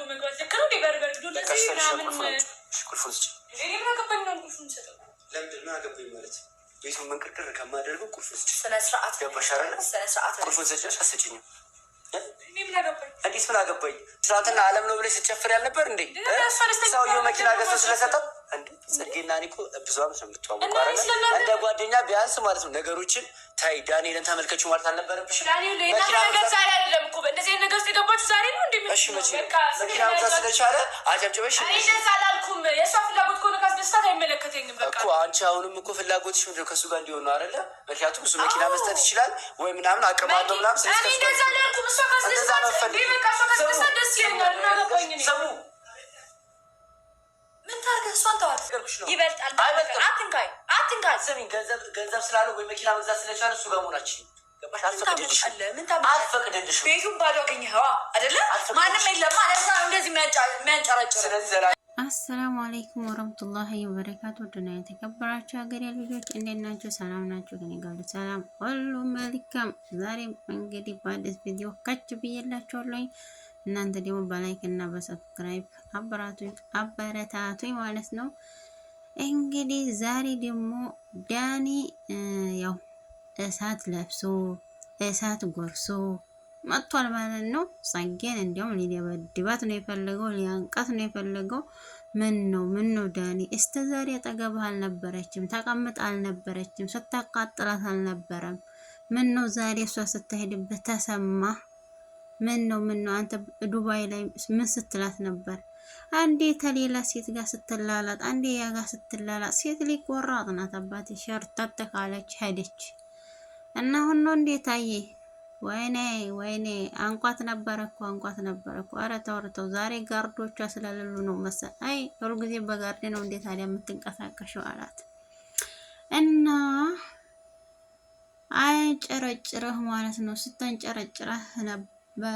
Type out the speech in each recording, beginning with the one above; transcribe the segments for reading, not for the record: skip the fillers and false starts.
መግባት ዘከሩ ዲበርበር ዱለ ሲናምን ቁልፉን ስጭ። እኔ ምን አገባኝ ነው ቁልፉን ሰጠው? ለምንድን ነው አገባኝ ማለት? ቤቱን መንቀርቀር ከማደርገው ቁልፉን ስጭ። ስነ ስርዓት ገባሽ አይደል? ስነ ስርዓት ቁልፉን ስጭ። አስጭኝ። እኔ ምን አገባኝ? እንዴት ምን አገባኝ? ትናንትና አለም ነው ብለሽ ስትጨፍር ያልነበር እንዴ? ሰውየው መኪና ገዝቶ ስለሰጠው እንዴ? ጽጌና እኔ እኮ ብዙ አመት ነው የምትተዋወቀው አይደል? እንደ ጓደኛ ቢያንስ ማለት ነው ነገሮችን ታይ ዳንኤልን ተመልከችው ማለት አልነበረብሽ? መኪና ገዛ አይደለም እኮ እንደዚህ አይነት ነገር ውስጥ የገባችሁ ዛሬ ነው እንዴ? እሺ መቼ መኪና ገዛ ስለቻለ አጨብጭበሽ? እኔ እንደዛ አላልኩም። የእሷ ፍላጎት ከሆነ ካስደስታት አይመለከተኝም። በቃ እኮ አንቺ አሁንም እኮ ፍላጎትሽ ምንድን ነው? ከእሱ ጋር እንዲሆን ነው አይደለ? ምክንያቱም እሱ መኪና መስጠት ይችላል ወይ ምናምን አቅም አለው ምናምን። እኔ እንደዛ አላልኩም። እሷ ካስደስታት በቃ እሷ ካስደስታት ደስ ይለኛል። ምን አገባኝ እኔ? ሰሙ ምን ታርገህ እሷን ተዋት። ይበልጣል። አትንካኝ አትንካኝ። ስሚኝ ገንዘብ ስላለው ወይ መኪና መግዛት ስለቻለ እሱ ጋር መሆናችን ገባሽ? አልፈቅድልሽም። ቤቱን ባዶ አገኘኸዋ አይደለ? ማንም የለም ማለት ነው እንደዚህ የሚያንጨረጭር። ስለዚህ አሰላሙ አለይኩም ወረህመቱላሂ ወበረካቱ። ውድና የተከበራችሁ ሀገሬ ልጆች እንዴት ናችሁ? ሰላም ናችሁ? ከኔ ጋር ሰላም ሁሉ መልካም። ዛሬም እንግዲህ በአዲስ ቪዲዮ ከች ብዬላችኋለሁ። እናንተ ደግሞ በላይክ እና በሰብስክራይብ አበረታቱኝ ማለት ነው። እንግዲህ ዛሬ ደግሞ ዳኒ ያው እሳት ለብሶ እሳት ጎርሶ መጥቷል ማለት ነው። ጽጌን እንዲያውም ሊደበድባት ነው የፈለገው፣ ሊያንቃት ነው የፈለገው። ምን ነው ዳኒ እስከ ዛሬ አጠገብህ አልነበረችም፣ ተቀምጥ አልነበረችም፣ ስታቃጥላት አልነበረም። ምን ነው ዛሬ እሷ ስትሄድበት ተሰማ? ምን ነው አንተ ዱባይ ላይ ምን ስትላት ነበር? አንዴ ከሌላ ሴት ጋር ስትላላጥ፣ አንዴ ያ ጋር ስትላላጥ። ሴት ልጅ ቆራጥ ናት አባቴ። ሸርተት ካለች ሄደች እና አሁን ነው እንዴት አየ? ወይኔ አንቋት ነበረ እኮ። ኧረ ተው ዛሬ ጋርዶቿ ስለሌሉ ነው መሰል። አይ ሁሉ ጊዜ በጋርዴ ነው እንዴት ታዲያ የምትንቀሳቀሽው አላት። እና አይጨረጭረህ ማለት ነው።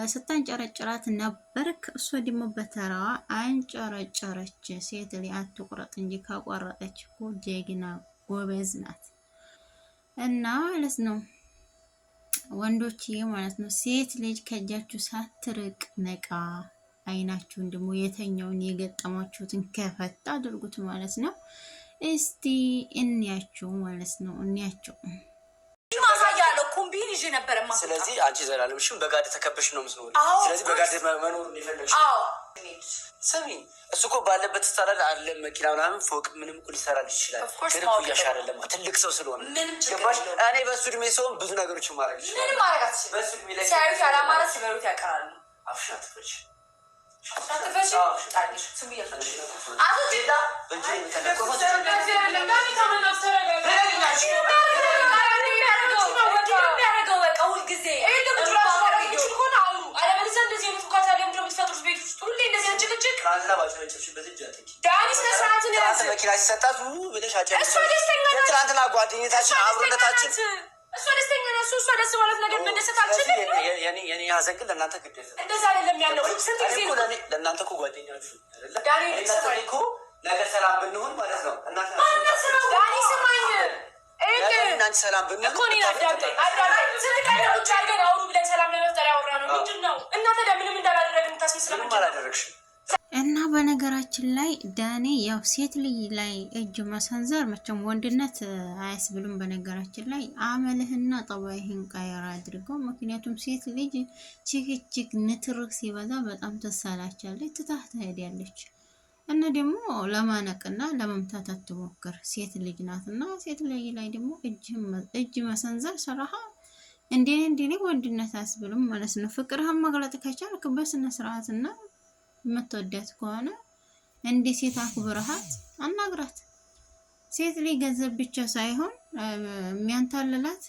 ስታንጨረጭራት ነበርክ። እሷ ደግሞ በተራዋ አንጨረጨረች። ሴት ልጅ አትቁረጥ እንጂ ካቋረጠች እኮ ጀግና ጎበዝ ናት። እና ማለት ነው ወንዶችዬ ማለት ነው ሴት ልጅ ከእጃችሁ ሳትርቅ ነቃ። አይናችሁን ደግሞ የተኛውን የገጠማችሁትን ከፈታ አድርጉት ማለት ነው። እስቲ እንያቸው ማለት ነው። እንያቸው ማሳያለሁ። ኮምቢን ይዤ ነበር ማለት። ስለዚህ አንቺ ዘላለምሽም በጋድ ተከበሽ ነው የምትኖሪ። ስለዚህ በጋድ መኖሩን ይፈልግሽ። ስሚ እሱ እኮ ባለበት ስታላል አለ መኪና ምናምን ፎቅ ምንም እኮ ሊሰራልሽ ይችላል። ግን እኮ እያሻረለ ትልቅ ሰው ስለሆነ ገባሽ? እኔ በሱ እድሜ ሰውን ብዙ ነገሮችን ማድረግ ይችላል። ምንም ማድረግ አትችልም። በሱ እድሜ ላይ ሲያዩት ያላማረ ሲበሉት ያቀራሉ። አፍሽን አትፈች መኪና ሲሰጣት ብለሽ የትናንትና ጓደኝነታችን አብሮነታችን እሷ ደስተኛ ነው። እሷ ደስ ማለት ነገር መደሰት አልችልም። የኔ ሀዘን ግን ለእናንተ ግድ እንደዛ አይደለም ያለው። ስንት ጊዜ ነው ለእናንተ እኮ ጓደኛችሁ ዳኒ እኮ ነገ ሰላም ብንሆን ማለት ነው። ዳኒ ስማኝ እናንተ ሰላም ብንሆን እኮ እኔን አዳምጠኝ። ስንት ቀን ውጭ አድርገን አውሩ ብለን ሰላም ለመፍጠር ያወራ ነው። ምንድን ነው እናንተ ምንም እንዳላደረግን ታስመስለ ምንም አላደረግሽም። እና በነገራችን ላይ ዳኒ ያው ሴት ልጅ ላይ እጅ መሰንዘር መቼም ወንድነት አያስብልም። በነገራችን ላይ አመልህና ጠባይህን ቀየር አድርገው። ምክንያቱም ሴት ልጅ ችግችግ ንትርክ ሲበዛ በጣም ትሳላቻለች፣ ትታህ ትሄዳለች። እና ደግሞ ለማነቅና ለመምታት አትሞክር፣ ሴት ልጅ ናትና። ሴት ልጅ ላይ ደግሞ እጅ መሰንዘር ሰራሃ እንዴ ወንድነት አያስብልም ማለት ነው። ፍቅርህን መግለጥ ከቻልክ በስነ ስርዓትና የምትወዳት ከሆነ እንደ ሴት አክብረሃት አናግራት። ሴት ላይ ገንዘብ ብቻ ሳይሆን የሚያንታልላት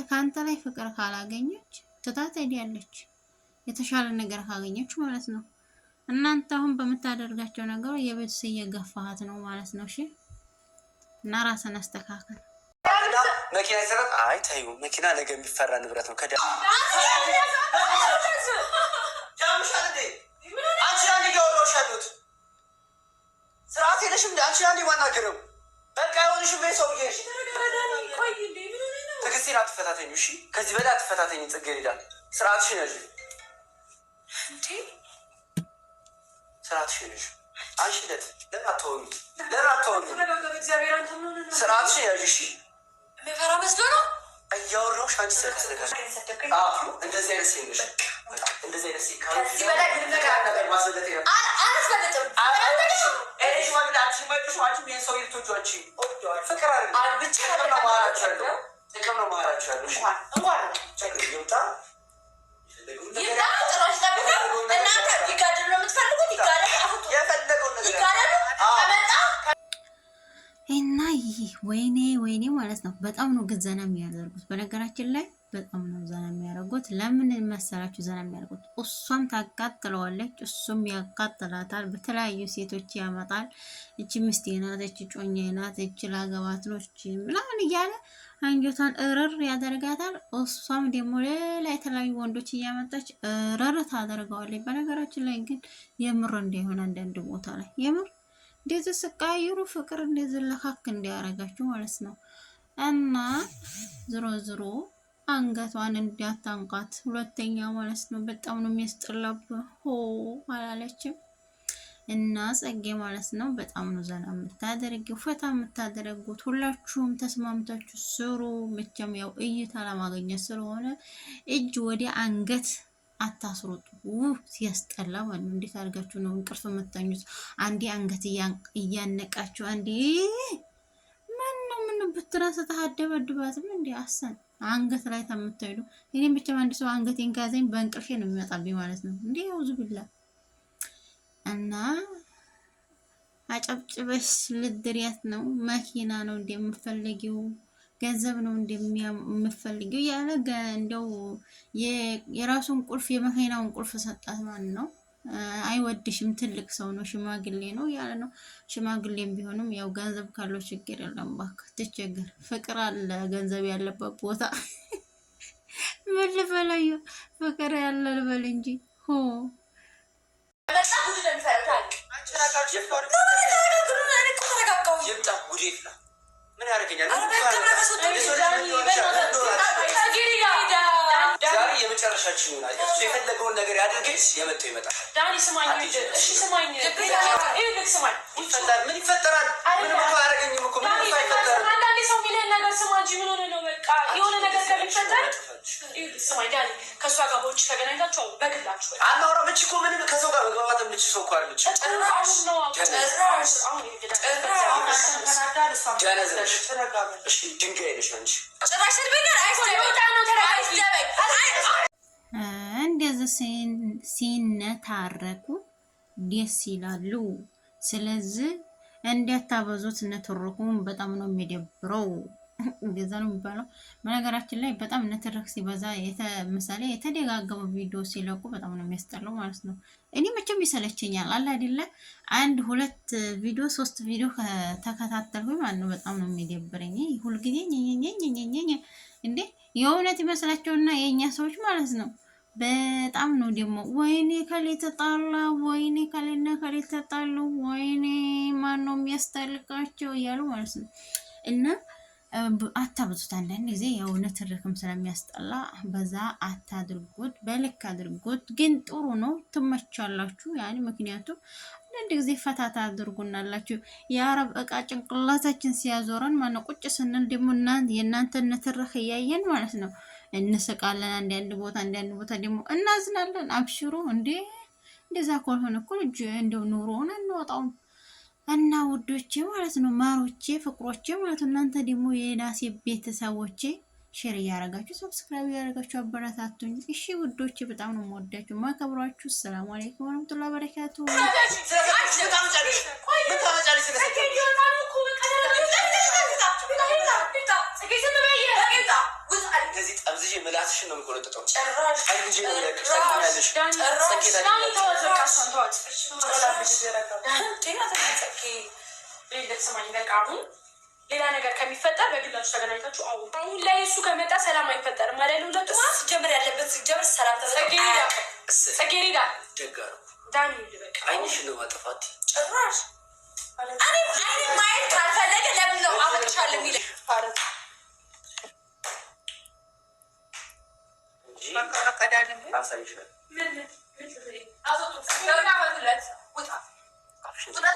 ከአንተ ላይ ፍቅር ካላገኘች ትታት ሄዳለች፣ የተሻለ ነገር ካገኘች ማለት ነው። እናንተ አሁን በምታደርጋቸው ነገር የቤት እየገፋሃት ነው ማለት ነው። እሺ እና ራስን አስተካከል። መኪና ይሰራት። አይ ታዩ መኪና ነገ የሚፈራ ንብረት ነው። ከዳ ስርዓት የለሽም። አንቺ አንዴ ማናገረው በቃ የሆንሽም ሰውዬሽ ትዕግስቴን አትፈታተኝ። እሺ ከዚህ በላይ አትፈታተኝ። ጽጌረዳ ስርዓትሽን ያዥ። ስርዓትሽን ያዥ። አንቺነት ለምን አትሆኚ? ስርዓትሽን ያዥ። እሺ የሚፈራ መስሎ ነው እያወራሁሽ። አንቺ ስለከሰከሽ እንደዚህ አይነት ሴት ነሽ። እንደዚህ አይነት ሴት ከዚህ በላይ ምንም ነገር ማስበለጥ አላስበለጥም። ፍቅር ጥቅም ነው መሀላችሁ ያለው። እና ይህ ወይኔ ማለት ነው። በጣም ነው ግን ዘና የሚያደርጉት። በነገራችን ላይ በጣም ነው ዘና የሚያደርጉት። ለምን መሰላችሁ ዘና የሚያደርጉት? እሷም ታቃጥለዋለች፣ እሱም ያቃጥላታል። በተለያዩ ሴቶች ያመጣል። እቺ ሚስቴ ናት፣ እቺ ጮኜ ናት፣ እቺ ላገባት ነው፣ እቺ ምናምን እያለ አንጀቷን እርር ያደርጋታል። እሷም ደግሞ ሌላ የተለያዩ ወንዶች እያመጣች እርር ታደርገዋለች። በነገራችን ላይ ግን የምር እንዳይሆን አንዳንድ ቦታ ላይ የምር እንደዚህ ስቃይሩ ፍቅር እንደዚህ ለካክ እንዲያረጋችሁ ማለት ነው። እና ዝሮ አንገቷን እንዲያታንቃት ሁለተኛ ማለት ነው። በጣም ነው የሚያስጠላብህ። ሆ አላለችም። እና ጸጌ ማለት ነው በጣም ነው ዘና የምታደርጊው ፈታ የምታደርጉት። ሁላችሁም ተስማምታችሁ ስሩ። መቼም ያው እይታ ለማግኘት ስለሆነ እጅ ወደ አንገት አታስሩጡ። ሲያስጠላ ማለት ነው። እንዴት አድርጋችሁ ነው እንቅልፍ የምተኙት? አንዴ አንገት እያነቃችሁ አንዴ ምን ብትራስ ተሐደበድባትም እንዴ አሰን አንገት ላይ ተምትሄዱ። እኔም ብቻ አንድ ሰው አንገቴን ካዘኝ በእንቅልፌ ነው የሚመጣብኝ ማለት ነው። እንዴ አውዙ ቢላ እና አጨብጭበሽ ልድሪያት ነው። መኪና ነው እንደምፈልጊው ገንዘብ ነው እንደምፈልጊው ያለ እንደው የራሱን ቁልፍ የመኪናውን ቁልፍ ሰጣት ማለት ነው። አይወድሽም፣ ትልቅ ሰው ነው፣ ሽማግሌ ነው ያለ ነው። ሽማግሌም ቢሆንም ያው ገንዘብ ካለው ችግር የለም። እባክህ ትቸገር። ፍቅር አለ ገንዘብ ያለበት ቦታ። ምን ልበላዩ ፍቅር ያለ ልበል እንጂ ሆ ምን ያደርገኛል? ዛሬ የመጨረሻችን ይሆናል። እሱ የፈለገውን ነገር ያድርገሽ፣ የመጣው ይመጣል። ዳኒ ስማኝ፣ እሺ ስማኝ፣ ምን ይፈጠራል? ምንም እኮ አያደርገኝም እኮ ምንም አይፈጠርም። አንዳንዴ ሰው የሚልህን ነገር ስማ እንጂ ምን ሆነ ነው? በቃ የሆነ ነገር ከሚፈጠር ስማኝ ዳኒ፣ ከእሷ ጋር በውጭ ተገናኝታችሁ በግላችሁ አናወራም። እቺ እኮ ምንም ከሰው ጋር መግባባት የምችል ሰው እኮ አይደለች። ድንጋይ ነሽ አንቺ። እንደዚህ ሲነታረኩ ደስ ይላሉ። ስለዚህ እንዲያታበዙት ነትርኩም በጣም ነው የሚደብረው። እንደዛ ነው የሚባለው። በነገራችን ላይ በጣም ነትርክ ሲበዛ ምሳሌ የተደጋገመ ቪዲዮ ሲለቁ በጣም ነው የሚያስጠላው ማለት ነው። እኔ መቼም ይሰለቸኛል አለ አይደለ? አንድ ሁለት ቪዲዮ ሶስት ቪዲዮ ከተከታተልኩኝ ማለት ነው በጣም ነው የሚደብረኝ። ሁልጊዜ እንዴ የእውነት ይመስላቸውና የእኛ ሰዎች ማለት ነው በጣም ነው ደግሞ ወይኔ ከሌ ተጣላ፣ ወይኔ ከሌና ከሌ ተጣሉ፣ ወይኔ ማን ነው የሚያስታልቃቸው እያሉ ማለት ነው። እና አታብዙት። አንዳንድ ጊዜ የእውነት ትርክም ስለሚያስጠላ በዛ አታድርጉት፣ በልክ አድርጉት። ግን ጥሩ ነው፣ ትመቻላችሁ። ያኔ ምክንያቱም አንዳንድ ጊዜ ፈታታ አድርጉናላችሁ። የአረብ እቃ ጭንቅላታችን ሲያዞረን ማነው ቁጭ ስንል ደግሞ የእናንተን ትርክ እያየን ማለት ነው እንስቃለን። አንዳንድ ቦታ ደግሞ እናዝናለን። አብሽሩ እንዴ! እንደዛ ካልሆነ እኮ ልጅ እንደው ኑሮውን አንወጣውም። እና ውዶቼ ማለት ነው ማሮቼ፣ ፍቅሮቼ ማለት ነው እናንተ ደግሞ የናሴ ቤተሰቦቼ ሼር እያደረጋችሁ ሰብስክራይብ እያደረጋችሁ አበረታቱኝ። እሺ ውዶቼ በጣም ነው የምወዳችሁ ማከብራችሁ። ሰላም አለይኩም ወራህመቱላሂ ወበረካቱ። እንደዚህ ጠምዝዤ ምላስሽን ነው የምቆረጥጠው። ሌላ ነገር ከሚፈጠር በግላችሁ ተገናኝታችሁ አሁን ላይ እሱ ከመጣ ሰላም አይፈጠርም ማለት ነው። ሁለቱ ጀምር ያለበት ሲጀምር ሰላም ተሰገሪዳ ደጋሩ ዳኒ በቃ አይንሽን ነው ማጥፋት ጭራሽ እኔ ማየት ካልፈለገ ለምን ነው አፈቅርሻለሁ የሚለኝ? አሳይሻለሁ። ነው